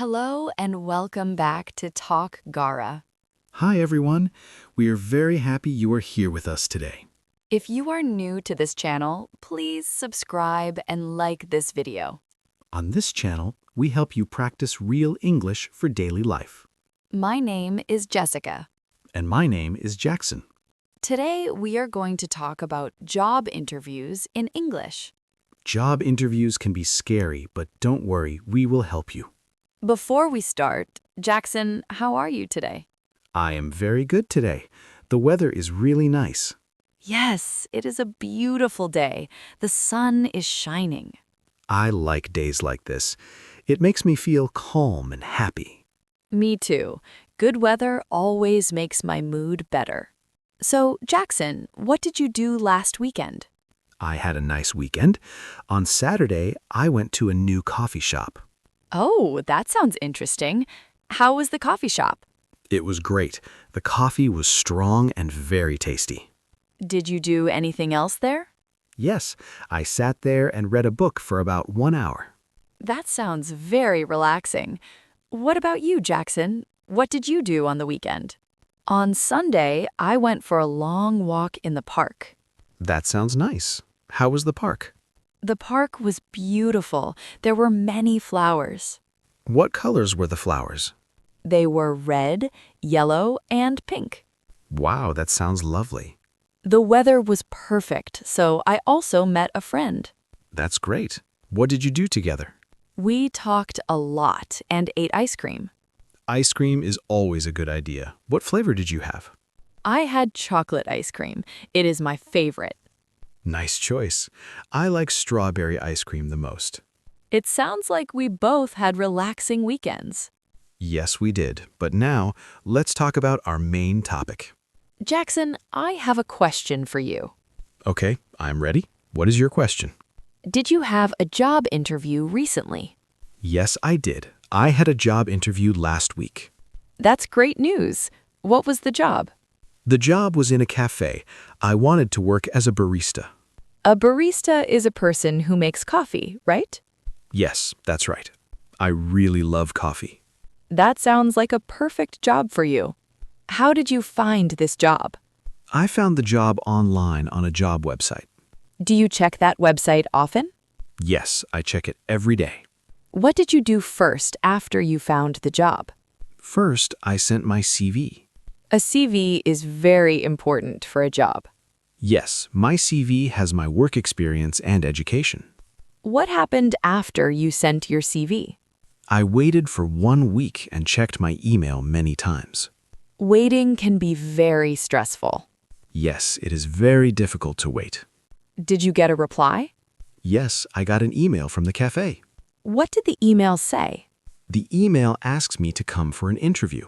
Hello and welcome back to Talk Gara. Hi, everyone. We are very happy you are here with us today. If you are new to this channel, please subscribe and like this video. On this channel, we help you practice real English for daily life. My name is Jessica. And my name is Jackson. Today we are going to talk about job interviews in English. Job interviews can be scary, but don't worry, we will help you. Before we start, Jackson, how are you today? I am very good today. The weather is really nice. Yes, it is a beautiful day. The sun is shining. I like days like this. It makes me feel calm and happy. Me too. Good weather always makes my mood better. So, Jackson, what did you do last weekend? I had a nice weekend. On Saturday, I went to a new coffee shop. Oh, that sounds interesting. How was the coffee shop? It was great. The coffee was strong and very tasty. Did you do anything else there? Yes, I sat there and read a book for about 1 hour. That sounds very relaxing. What about you, Jackson? What did you do on the weekend? On Sunday, I went for a long walk in the park. That sounds nice. How was the park? The park was beautiful. There were many flowers. What colors were the flowers? They were red, yellow, and pink. Wow, that sounds lovely. The weather was perfect, so I also met a friend. That's great. What did you do together? We talked a lot and ate ice cream. Ice cream is always a good idea. What flavor did you have? I had chocolate ice cream. It is my favorite. Nice choice. I like strawberry ice cream the most. It sounds like we both had relaxing weekends. Yes, we did. But now, let's talk about our main topic. Jackson, I have a question for you. Okay, I'm ready. What is your question? Did you have a job interview recently? Yes, I did. I had a job interview last week. That's great news. What was the job? The job was in a cafe. I wanted to work as a barista. A barista is a person who makes coffee, right? Yes, that's right. I really love coffee. That sounds like a perfect job for you. How did you find this job? I found the job online on a job website. Do you check that website often? Yes, I check it every day. What did you do first after you found the job? First, I sent my CV. A CV is very important for a job. Yes, my CV has my work experience and education. What happened after you sent your CV? I waited for 1 week and checked my email many times. Waiting can be very stressful. Yes, it is very difficult to wait. Did you get a reply? Yes, I got an email from the cafe. What did the email say? The email asks me to come for an interview.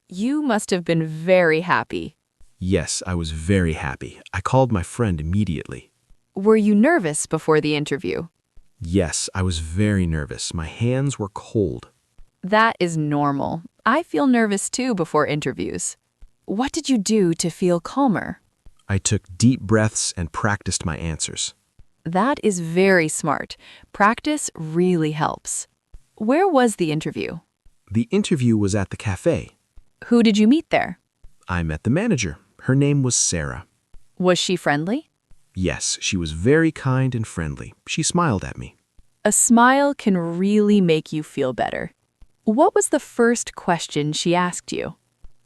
You must have been very happy. Yes, I was very happy. I called my friend immediately. Were you nervous before the interview? Yes, I was very nervous. My hands were cold. That is normal. I feel nervous too before interviews. What did you do to feel calmer? I took deep breaths and practiced my answers. That is very smart. Practice really helps. Where was the interview? The interview was at the cafe. Who did you meet there? I met the manager. Her name was Sarah. Was she friendly? Yes, she was very kind and friendly. She smiled at me. A smile can really make you feel better. What was the first question she asked you?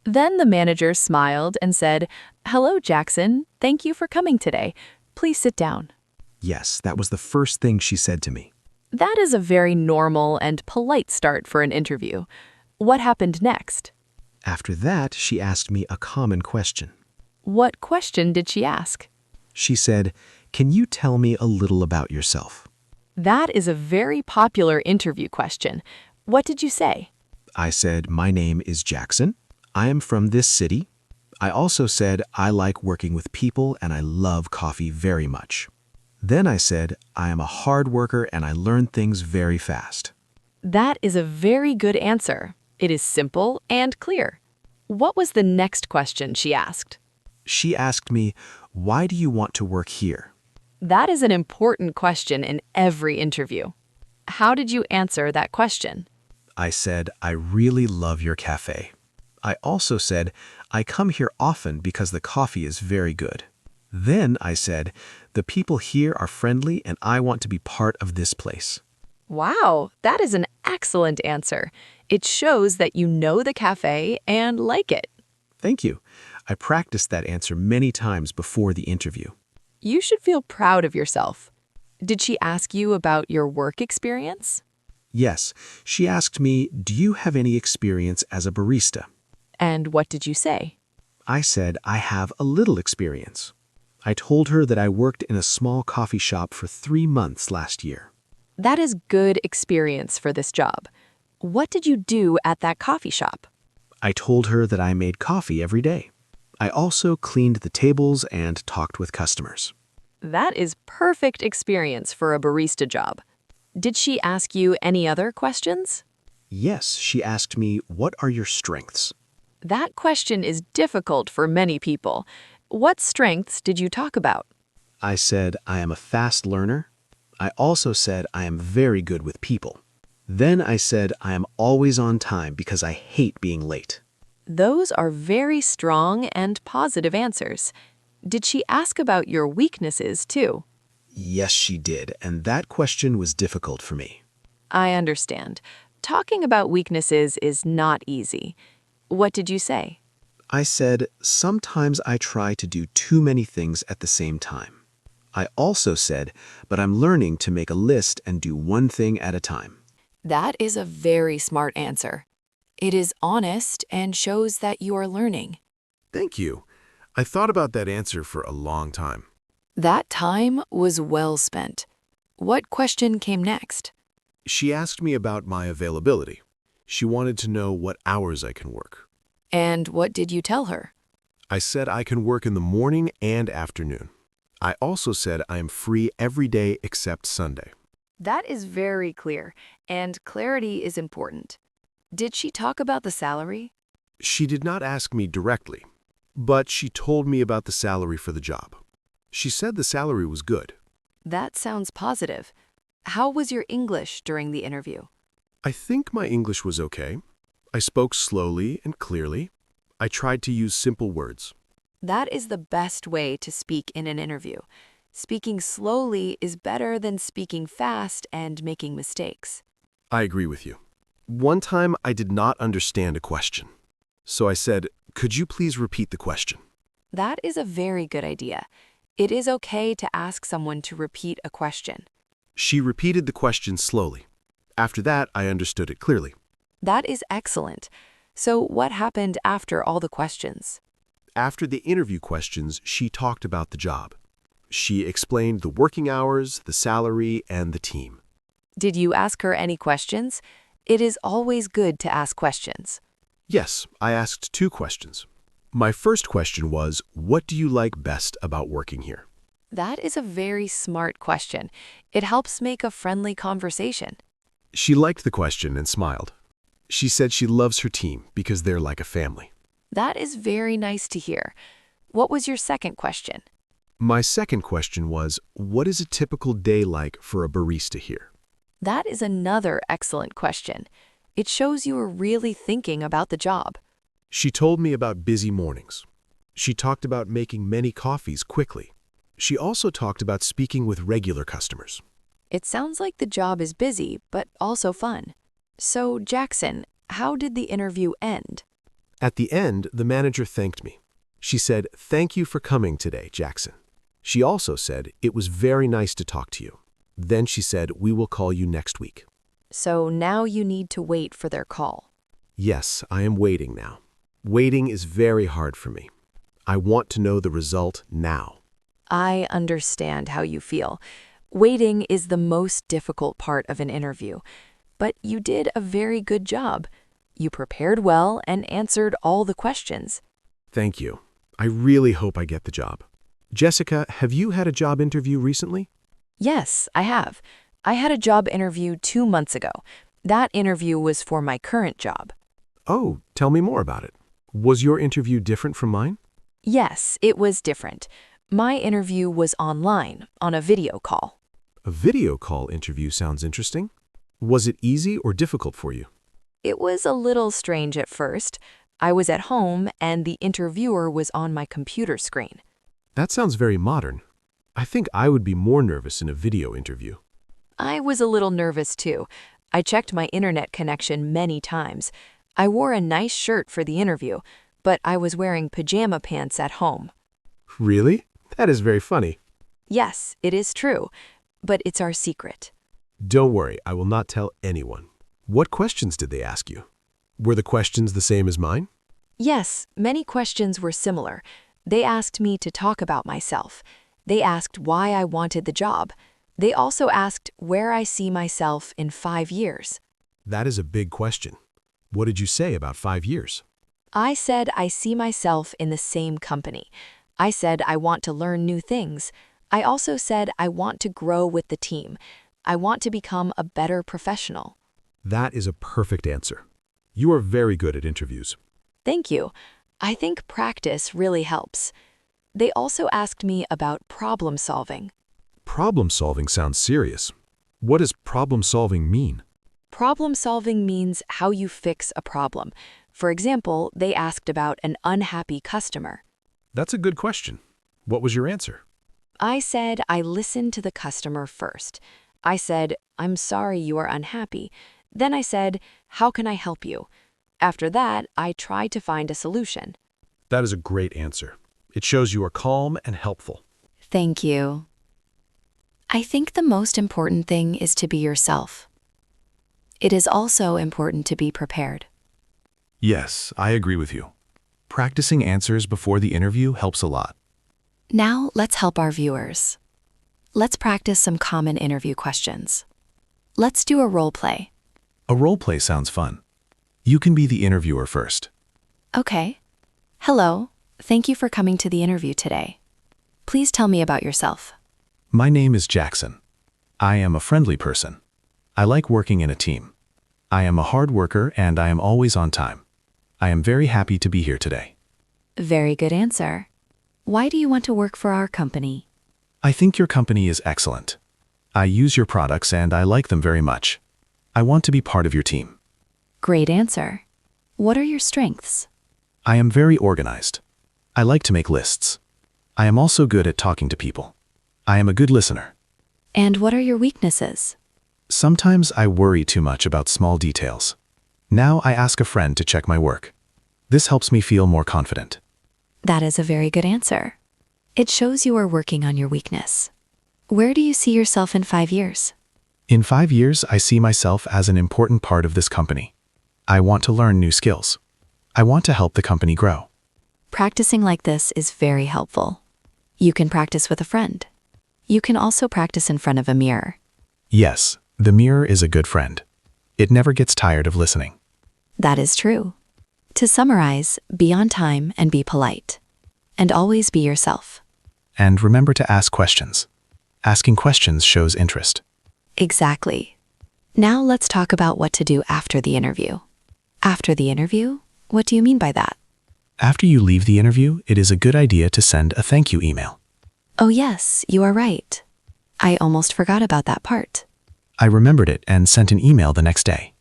Then the manager smiled and said, "Hello, Jackson. Thank you for coming today. Please sit down." Yes, that was the first thing she said to me. That is a very normal and polite start for an interview. What happened next? After that, she asked me a common question. What question did she ask? She said, "Can you tell me a little about yourself?" That is a very popular interview question. What did you say? I said, "My name is Jackson. I am from this city." I also said, "I like working with people and I love coffee very much." Then I said, "I am a hard worker and I learn things very fast." That is a very good answer. It is simple and clear. What was the next question she asked? She asked me, "Why do you want to work here?" That is an important question in every interview. How did you answer that question? I said, I really love your cafe. I also said, I come here often because the coffee is very good. Then I said, the people here are friendly and I want to be part of this place. Wow, that is an excellent answer. It shows that you know the cafe and like it. Thank you. I practiced that answer many times before the interview. You should feel proud of yourself. Did she ask you about your work experience? Yes, she asked me, do you have any experience as a barista? And what did you say? I said, I have a little experience. I told her that I worked in a small coffee shop for 3 months last year. That is good experience for this job. What did you do at that coffee shop? I told her that I made coffee every day. I also cleaned the tables and talked with customers. That is perfect experience for a barista job. Did she ask you any other questions? Yes, she asked me, what are your strengths? That question is difficult for many people. What strengths did you talk about? I said, I am a fast learner. I also said, I am very good with people. Then I said, I am always on time because I hate being late. Those are very strong and positive answers. Did she ask about your weaknesses too? Yes, she did, and that question was difficult for me. I understand. Talking about weaknesses is not easy. What did you say? I said, sometimes I try to do too many things at the same time. I also said, but I'm learning to make a list and do one thing at a time. That is a very smart answer. It is honest and shows that you are learning. Thank you. I thought about that answer for a long time. That time was well spent. What question came next? She asked me about my availability. She wanted to know what hours I can work. And what did you tell her? I said I can work in the morning and afternoon. I also said I am free every day except Sunday. That is very clear, and clarity is important. Did she talk about the salary? She did not ask me directly, but she told me about the salary for the job. She said the salary was good. That sounds positive. How was your English during the interview? I think my English was okay. I spoke slowly and clearly. I tried to use simple words. That is the best way to speak in an interview. Speaking slowly is better than speaking fast and making mistakes. I agree with you. One time I did not understand a question. So I said, could you please repeat the question? That is a very good idea. It is okay to ask someone to repeat a question. She repeated the question slowly. After that, I understood it clearly. That is excellent. So what happened after all the questions? After the interview questions, she talked about the job. She explained the working hours, the salary, and the team. Did you ask her any questions? It is always good to ask questions. Yes, I asked 2 questions. My first question was, what do you like best about working here? That is a very smart question. It helps make a friendly conversation. She liked the question and smiled. She said she loves her team because they're like a family. That is very nice to hear. What was your second question? My second question was, what is a typical day like for a barista here? That is another excellent question. It shows you are really thinking about the job. She told me about busy mornings. She talked about making many coffees quickly. She also talked about speaking with regular customers. It sounds like the job is busy, but also fun. So, Jackson, how did the interview end? At the end, the manager thanked me. She said, thank you for coming today, Jackson. She also said, it was very nice to talk to you. Then she said, we will call you next week. So now you need to wait for their call. Yes, I am waiting now. Waiting is very hard for me. I want to know the result now. I understand how you feel. Waiting is the most difficult part of an interview. But you did a very good job. You prepared well and answered all the questions. Thank you. I really hope I get the job. Jessica, have you had a job interview recently? Yes, I have. I had a job interview 2 months ago. That interview was for my current job. Oh, tell me more about it. Was your interview different from mine? Yes, it was different. My interview was online, on a video call. A video call interview sounds interesting. Was it easy or difficult for you? It was a little strange at first. I was at home and the interviewer was on my computer screen. That sounds very modern. I think I would be more nervous in a video interview. I was a little nervous too. I checked my internet connection many times. I wore a nice shirt for the interview, but I was wearing pajama pants at home. Really? That is very funny. Yes, it is true, but it's our secret. Don't worry, I will not tell anyone. What questions did they ask you? Were the questions the same as mine? Yes, many questions were similar. They asked me to talk about myself. They asked why I wanted the job. They also asked where I see myself in 5 years. That is a big question. What did you say about 5 years? I said I see myself in the same company. I said I want to learn new things. I also said I want to grow with the team. I want to become a better professional. That is a perfect answer. You are very good at interviews. Thank you. I think practice really helps. They also asked me about problem solving. Problem solving sounds serious. What does problem solving mean? Problem solving means how you fix a problem. For example, they asked about an unhappy customer. That's a good question. What was your answer? I said I listened to the customer first. I said, I'm sorry you are unhappy. Then I said, how can I help you? After that, I tried to find a solution. That is a great answer. It shows you are calm and helpful. Thank you. I think the most important thing is to be yourself. It is also important to be prepared. Yes, I agree with you. Practicing answers before the interview helps a lot. Now, let's help our viewers. Let's practice some common interview questions. Let's do a role play. A role play sounds fun. You can be the interviewer first. Okay. Hello. Thank you for coming to the interview today. Please tell me about yourself. My name is Jackson. I am a friendly person. I like working in a team. I am a hard worker and I am always on time. I am very happy to be here today. Very good answer. Why do you want to work for our company? I think your company is excellent. I use your products and I like them very much. I want to be part of your team. Great answer. What are your strengths? I am very organized. I like to make lists. I am also good at talking to people. I am a good listener. And what are your weaknesses? Sometimes I worry too much about small details. Now I ask a friend to check my work. This helps me feel more confident. That is a very good answer. It shows you are working on your weakness. Where do you see yourself in 5 years? In 5 years, I see myself as an important part of this company. I want to learn new skills. I want to help the company grow. Practicing like this is very helpful. You can practice with a friend. You can also practice in front of a mirror. Yes, the mirror is a good friend. It never gets tired of listening. That is true. To summarize, be on time and be polite. And always be yourself. And remember to ask questions. Asking questions shows interest. Exactly. Now let's talk about what to do after the interview. After the interview? What do you mean by that? After you leave the interview, it is a good idea to send a thank you email. Oh yes, you are right. I almost forgot about that part. I remembered it and sent an email the next day.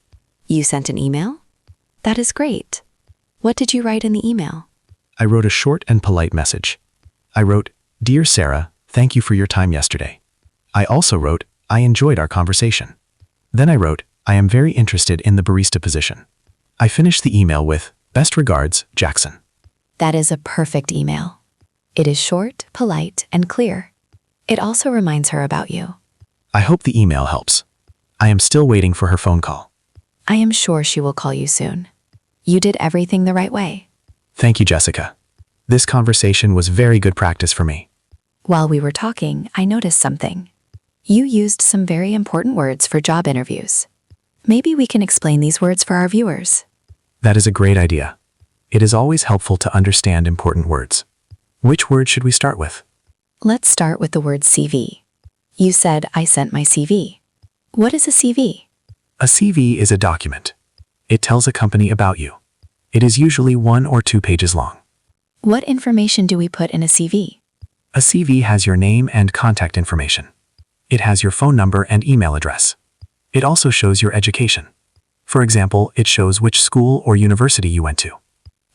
You sent an email? That is great. What did you write in the email? I wrote a short and polite message. I wrote, Dear Sarah, thank you for your time yesterday. I also wrote, I enjoyed our conversation. Then I wrote, I am very interested in the barista position. I finished the email with, Best regards, Jackson. That is a perfect email. It is short, polite, and clear. It also reminds her about you. I hope the email helps. I am still waiting for her phone call. I am sure she will call you soon. You did everything the right way. Thank you, Jessica. This conversation was very good practice for me. While we were talking, I noticed something. You used some very important words for job interviews. Maybe we can explain these words for our viewers. That is a great idea. It is always helpful to understand important words. Which word should we start with? Let's start with the word CV. You said I sent my CV. What is a CV? A CV is a document. It tells a company about you. It is usually 1 or 2 pages long. What information do we put in a CV? A CV has your name and contact information. It has your phone number and email address. It also shows your education. For example, it shows which school or university you went to.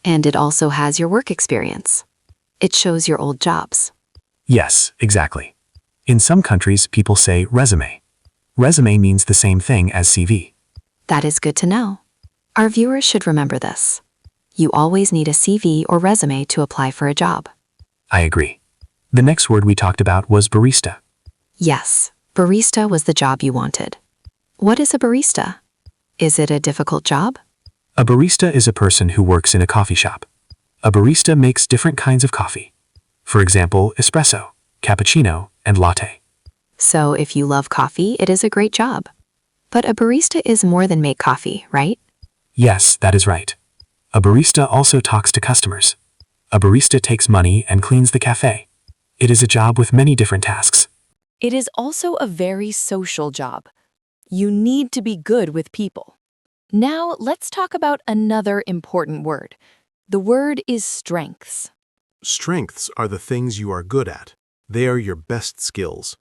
And it also has your work experience. It shows your old jobs. Yes, exactly. In some countries, people say resume. Resume means the same thing as CV. That is good to know. Our viewers should remember this. You always need a CV or resume to apply for a job. I agree. The next word we talked about was barista. Yes, barista was the job you wanted. What is a barista? Is it a difficult job? A barista is a person who works in a coffee shop. A barista makes different kinds of coffee. For example, espresso, cappuccino, and latte. So if you love coffee, it is a great job. But a barista is more than make coffee, right? Yes, that is right. A barista also talks to customers. A barista takes money and cleans the cafe. It is a job with many different tasks. It is also a very social job. You need to be good with people. Now, let's talk about another important word. The word is strengths. Strengths are the things you are good at. They are your best skills.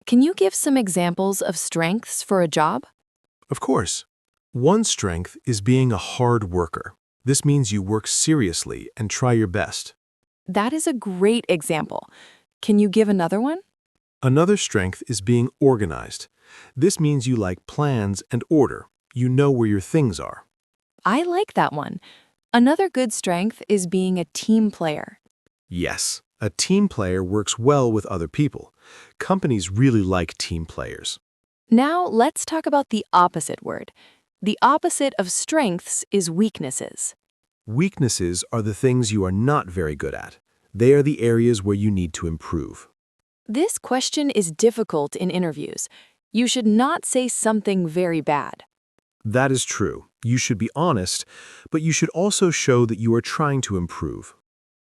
Can you give some examples of strengths for a job? Of course. One strength is being a hard worker. This means you work seriously and try your best. That is a great example. Can you give another one? Another strength is being organized. This means you like plans and order. You know where your things are. I like that one. Another good strength is being a team player. Yes, a team player works well with other people. Companies really like team players. Now, let's talk about the opposite word. The opposite of strengths is weaknesses. Weaknesses are the things you are not very good at. They are the areas where you need to improve. This question is difficult in interviews. You should not say something very bad. That is true. You should be honest, but you should also show that you are trying to improve.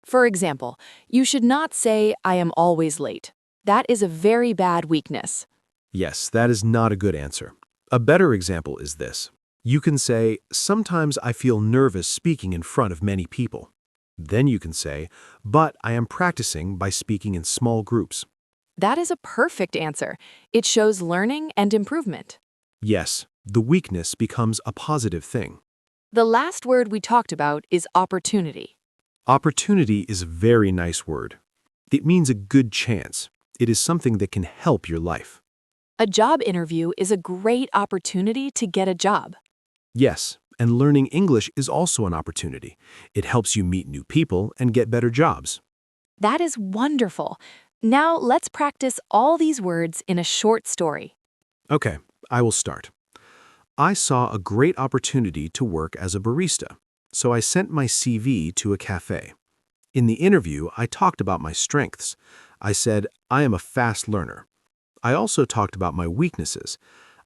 For example, you should not say, "I am always late." That is a very bad weakness. Yes, that is not a good answer. A better example is this. You can say, "Sometimes I feel nervous speaking in front of many people." Then you can say, "But I am practicing by speaking in small groups." That is a perfect answer. It shows learning and improvement. Yes, the weakness becomes a positive thing. The last word we talked about is opportunity. Opportunity is a very nice word. It means a good chance. It is something that can help your life. A job interview is a great opportunity to get a job. Yes, and learning English is also an opportunity. It helps you meet new people and get better jobs. That is wonderful. Now let's practice all these words in a short story. Okay, I will start. I saw a great opportunity to work as a barista, so I sent my CV to a cafe. In the interview, I talked about my strengths. I said, I am a fast learner. I also talked about my weaknesses.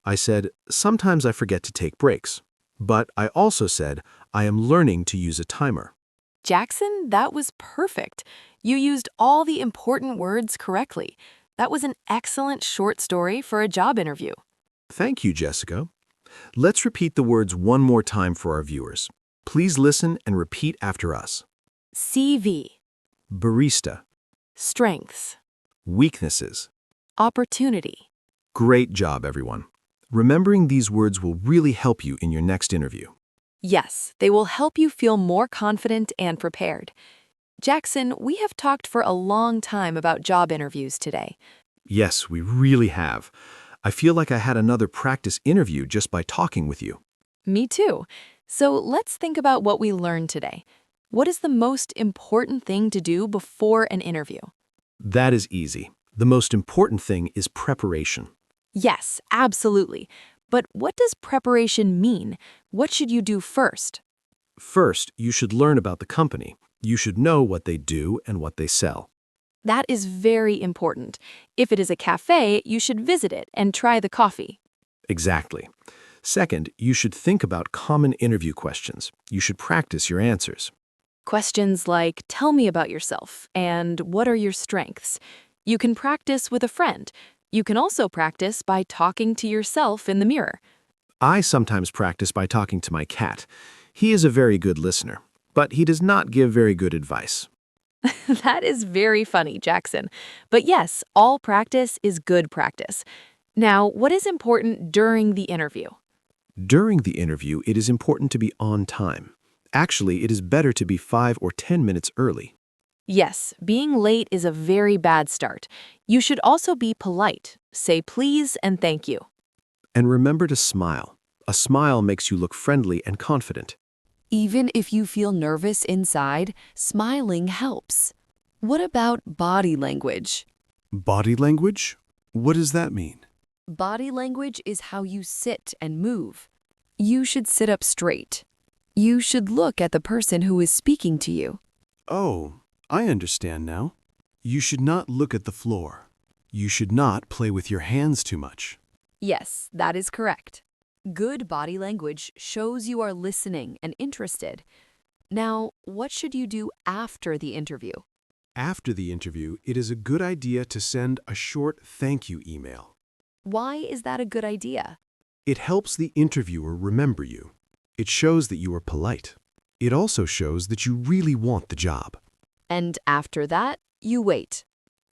I said, sometimes I forget to take breaks. But I also said, I am learning to use a timer. Jackson, that was perfect. You used all the important words correctly. That was an excellent short story for a job interview. Thank you, Jessica. Let's repeat the words one more time for our viewers. Please listen and repeat after us. CV, Barista. strengths, Weaknesses. opportunity. Great job, everyone. Remembering these words will really help you in your next interview. Yes, they will help you feel more confident and prepared. Jackson, we have talked for a long time about job interviews today. Yes, we really have. I feel like I had another practice interview just by talking with you. Me too. So let's think about what we learned today. What is the most important thing to do before an interview? That is easy. The most important thing is preparation. Yes, absolutely. But what does preparation mean? What should you do first? First, you should learn about the company. You should know what they do and what they sell. That is very important. If it is a cafe, you should visit it and try the coffee. Exactly. Second, you should think about common interview questions. You should practice your answers. Questions like, tell me about yourself, and what are your strengths? You can practice with a friend. You can also practice by talking to yourself in the mirror. I sometimes practice by talking to my cat. He is a very good listener, but he does not give very good advice. That is very funny, Jackson. But yes, all practice is good practice. Now, what is important during the interview? During the interview, it is important to be on time. Actually, it is better to be 5 or 10 minutes early. Yes, being late is a very bad start. You should also be polite. Say please and thank you. And remember to smile. A smile makes you look friendly and confident. Even if you feel nervous inside, smiling helps. What about body language? Body language? What does that mean? Body language is how you sit and move. You should sit up straight. You should look at the person who is speaking to you. Oh, I understand now. You should not look at the floor. You should not play with your hands too much. Yes, that is correct. Good body language shows you are listening and interested. Now, what should you do after the interview? After the interview, it is a good idea to send a short thank you email. Why is that a good idea? It helps the interviewer remember you. It shows that you are polite. It also shows that you really want the job. And after that, you wait.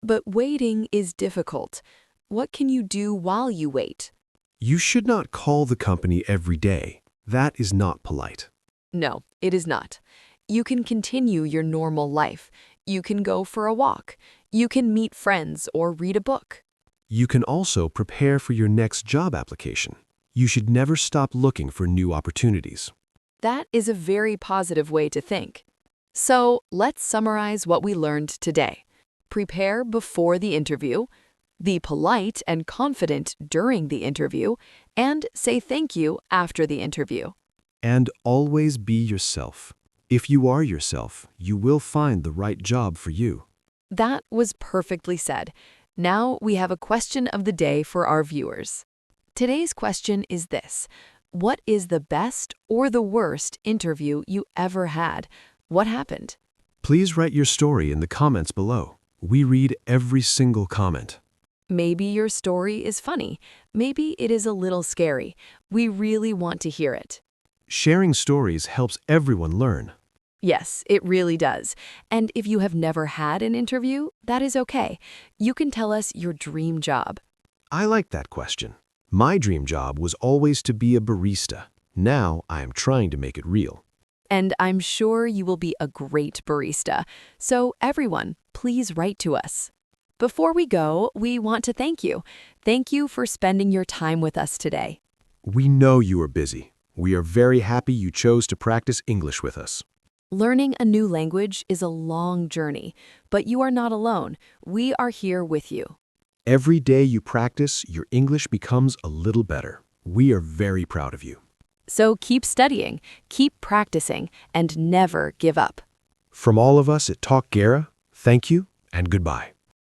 But waiting is difficult. What can you do while you wait? You should not call the company every day. That is not polite. No, it is not. You can continue your normal life. You can go for a walk. You can meet friends or read a book. You can also prepare for your next job application. You should never stop looking for new opportunities. That is a very positive way to think. So, let's summarize what we learned today. Prepare before the interview, be polite and confident during the interview, and say thank you after the interview. And always be yourself. If you are yourself, you will find the right job for you. That was perfectly said. Now we have a question of the day for our viewers. Today's question is this: what is the best or the worst interview you ever had? What happened? Please write your story in the comments below. We read every single comment. Maybe your story is funny. Maybe it is a little scary. We really want to hear it. Sharing stories helps everyone learn. Yes, it really does. And if you have never had an interview, that is okay. You can tell us your dream job. I like that question. My dream job was always to be a barista. Now I am trying to make it real. And I'm sure you will be a great barista. So everyone, please write to us. Before we go, we want to thank you. Thank you for spending your time with us today. We know you are busy. We are very happy you chose to practice English with us. Learning a new language is a long journey, but you are not alone. We are here with you. Every day you practice, your English becomes a little better. We are very proud of you. So keep studying, keep practicing, and never give up. From all of us at Talk Gara, thank you and goodbye.